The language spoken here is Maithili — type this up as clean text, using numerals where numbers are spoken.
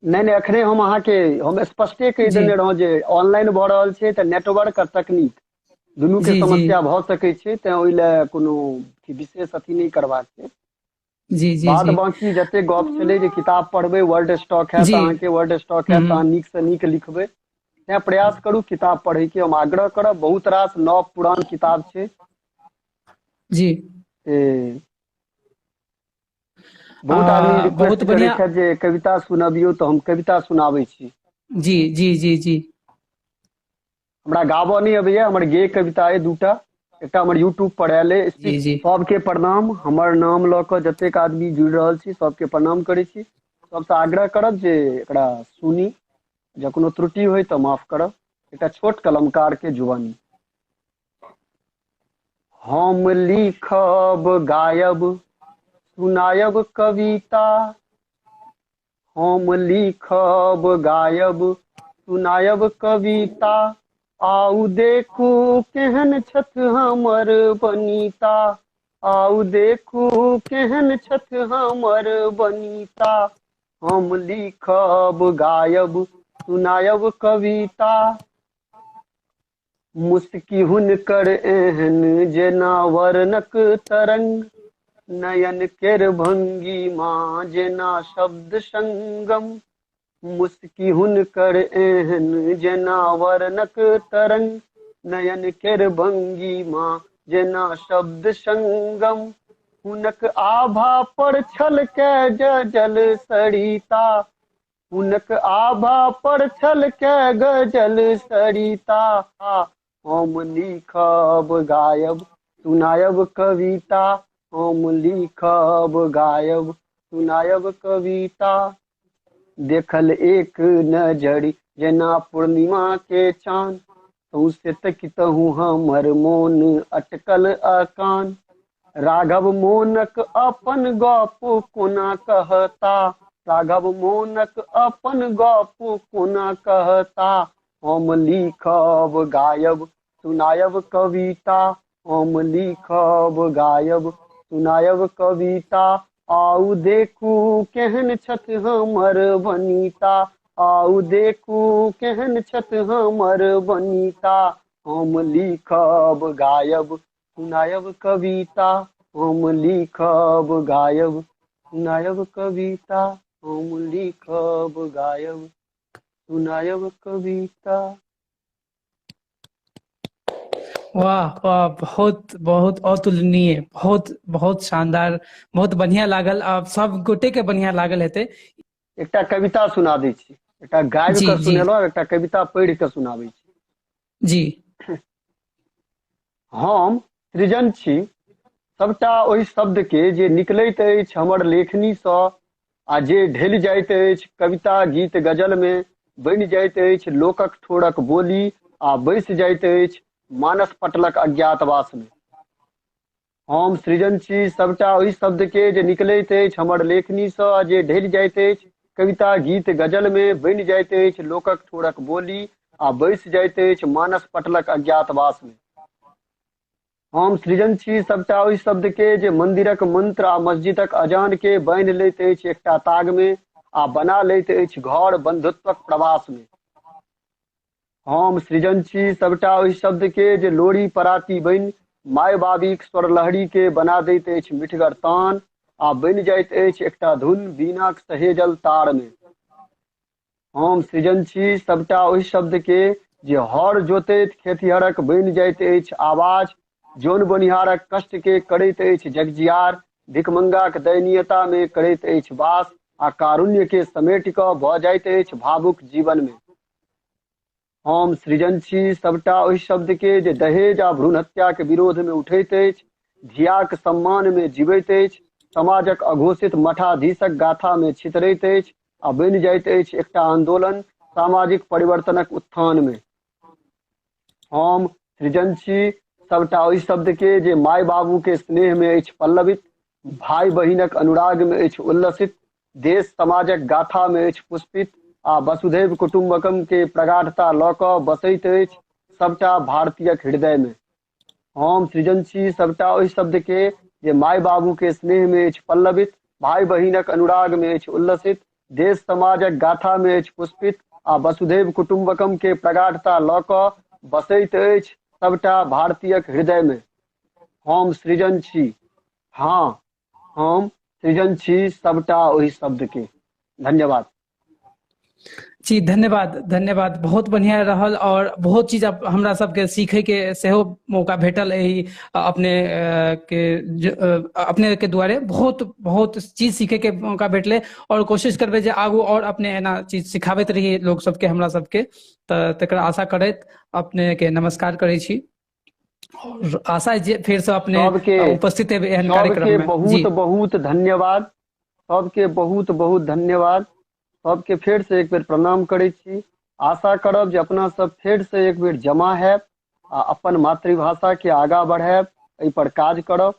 नहीं नहीं, अखने हम स्पष्टे कहि जी देने रहौं जे ऑनलाइन भऽ रहल छै तऽ नेटवर्क आ तकनीक दुनू के जी जी समस्या भऽ सकै छै, तें ओहि लए कोनो विशेष अथी नहि करबाक छै। जी जी बाद जी बाकी जते गप छलै जे किताब पढ़बै, वर्ल्ड स्टॉक हैत जी। अहाँके, वर्ल्ड स्टॉक हैत तऽ अहाँ नीक से नीक लिखबै, तें प्रयास करू किताब पढ़ैके हम आग्रह करब। बहुत रास नव पुरान किताब छै जी। से बहुत आदमी बहुत रिक्वेस्ट करै बढ़िया। छथि जे कविता सुनबियौ, तऽ हम कविता सुनाबै छी। जी जी जी जी हमरा गाबऽ नहीं अबैया, हमर गे कविता अइ दूटा, एकटा हमर यूट्यूब पर आयल अइ। जी जी सबके प्रणाम, हमर नाम लऽ कऽ जतेक आदमी जुड़ि रहल छी सबके प्रणाम करै छी। सबसे आग्रह करब जे एकरा सुनी, जँ कोनो त्रुटि होय तऽ माफ करब। एकटा छोट कलमकार के जुबानी। हम लिखब गायब सुनायब कविता, हम लिखब गायब सुनायब कविता, आउ देखू केहन छथि हमर बनिता, आउ देखू केहन छथि हमर बनिता। हम लिखब गायब सुनायब कविता, मुस्की हुनकर एहन जेना वर्णक तरंग, नयन केर भंगिमा जेना शब्द संगम, मुस्की हुनकर एहन जेना वर्णक तरंग, नयन केर भंगिमा जेना शब्द संगम, हुनक आभा पर छलकै जल सरिता, हुनक आभा पर छलकै गजल सरिता। हम लिखब गायब सुनायब कविता, हम लिखब गायब सुनायब कविता। देखल एक नजरि जेना पूर्णिमा के चाँद, तू से तकितहु हमर मोन अटकल अकान, राघव मोनक अपन गप कोना कहता, राघव मोनक अपन गप कोना कहता। हम लिखब गायब सुनायब कविता, हम लिखब गायब सुनायब कविता, आउ देखू केहन छथि हमर बनिता, आउ देखू केहन छथि हमर बनिता। हम लिखब गायब सुनायब कविता, हम लिखब गायब सुनायब कविता, हम लिखब गायब सुनायब कविता। वाह वाह, बहुत बहुत अतुलनीय, बहुत बहुत शानदार, बहुत बढ़िया लागल। अब सब गोटे के बढ़िया लागल हेतै। एकटा कविता सुना दै छी, एकटा गाबि जी कऽ जी सुनेलहुँ, एकटा कविता पढ़ि कऽ सुनाबै छी। जी हम सृजन छी, सबटा ओहि शब्द के जे निकलैत अछि हमर लेखनीसँ, आ जे ढेल जाइत अछि कविता गीत गजल में, बनि जाइत अछि लोकक ठोरक बोली, आ बैस जाइत अछि मानस पटलक अज्ञातवास में। हम सृजन छी, सबटा ओहि शब्द के जे निकलैत अछि हमर लेखनीसँ, आ जे ढेल जाइत अछि कविता गीत गजल में, बनि जाइत अछि लोकक ठोरक बोली, आ बैस जाइत अछि मानस पटलक अज्ञातवास में। हम सृजन छी, सबटा ओहि शब्द के जे मंदिरक मंत्र आ मस्जिदक अजान के बांधि लैत अछि एकटा ताग में, आ बना लैत अछि घर बंधुत्वक प्रवास में। हम सृजन छी, सबटा ओहि शब्द के जे लोरी पराती बनि माय बाबीक स्वर लहरी के बना दैत अछि मिठगर तान, आ बनि जाइत अछि एकटा धुन बीनाक सहेजल तार में। हम सृजन छी, सबटा ओहि शब्द के जे हर जोतैत खेतिहरक बनि जाइत अछि आवाज, जौन बनिहारक कष्ट के करैत अछि जगजियार, भिखमंगाक दयनीयता में करैत अछि वास, आ कारुण्य के समेट कऽ भऽ जाइत अछि भावुक जीवन में। हम सृजन छी, सबटा ओहि शब्द के जे दहेज आ भ्रूण हत्या के विरोध में उठैत अछि, धियाक सम्मान में जीवैत अछि, समाजक अघोषित मठाधीशक गाथा में छितरैत अछि, आ बनि जाइत अछि एकटा आंदोलन सामाजिक परिवर्तनक उत्थान में। हम सृजन छी, सबटा ओहि शब्द के जे माय बाबू के स्नेह में अछि पल्लवित, भाई बहिनक अनुराग में अछि उल्लसित, देश समाजक गाथा में अछि पुष्पित, आ वसुधैव कुटुम्बकम के प्रगाढ़ता लऽ कऽ बसैत अछि सबटा भारतीयक हृदय में। हम सृजन छी, सबटा ओहि शब्द के जे माय बाबू के स्नेह में अछि पल्लवित, भाई बहिनक अनुराग में अछि उल्लसित, देश समाजक गाथा में अछि पुष्पित आ वसुधैव कुटुम्बकम के प्रगाढ़ता लऽ कऽ बसैत अछि सबटा भारतीयक हृदय में। हम सृजन छी, हाँ हम सृजन छी सबटा ओहि शब्द के। धन्यवाद। जी धन्यवाद, धन्यवाद, बहुत बढ़िया रहल और बहुत चीज हमरा सबके सीखे के सेहो मौका भेटल एहि अपने अपने के द्वारे बहुत बहुत चीज सीखे के मौका भेटले और कोशिश करबे जे आगू और अपने एना चीज सिखाबैत रहिए लोग सबके हमरा सबके। तकर आशा करैत अपने के नमस्कार करै छी और आशा है जे फिर से अपने सबके उपस्थित हेबै एहन कार्यक्रम सबके में। जी बहुत बहुत धन्यवाद, सबके बहुत बहुत धन्यवाद, सबके फेर से एक बेर प्रणाम करै छी। आशा करब जे अपना सब फेर से एक बेर जमा हैब आ अपन मातृभाषा के आगाँ बढ़ायब, एहि पर काज करब।